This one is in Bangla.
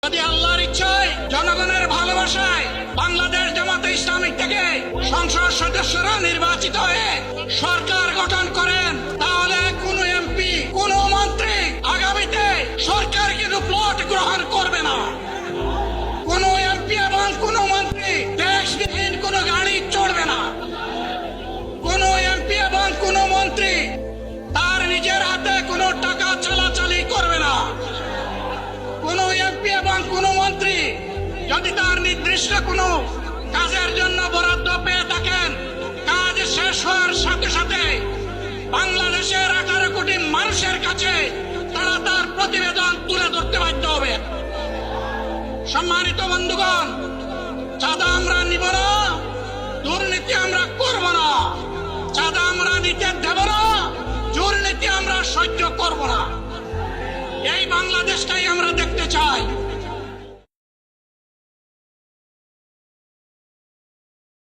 যদি আল্লাহর ইচ্ছায় জনগণের ভালোবাসায় বাংলাদেশ জামাতে ইসলামী থেকে সংসদ সদস্যরা নির্বাচিত হয়ে সরকার গঠন করেন, তাহলে কোন এমপি কোন মন্ত্রী আগামীতে সরকার কিন্তু প্লট গ্রহণ করবে না। কোন এমপি এবং কোন মন্ত্রী দেশবিহীন কোন গাড়ি চড়বে না। কোন এমপি এবং কোন মন্ত্রী তার নিজের হাতে কোনো টাকা চালাচালি করবে না। কোন এমপি এবং কোন মন্ত্রী যদি তার নির্দিষ্ট কোনো কাজের জন্য বরাদ্দ পেয়ে থাকেন, কাজ শেষ হওয়ার সাথে সাথে বাংলাদেশের 18 কোটি মানুষের কাছে তারা তার প্রতিবেদন তুলে ধরতে বাধ্য হবে। সম্মানিত বন্ধুগণ, চাঁদা আমরা নিব না, দুর্নীতি আমরা করব না, চাঁদা আমরা নিতে দেব না, দুর্নীতি আমরা সহ্য করব না। এই বাংলাদেশটাই আমরা দেখতে চাই।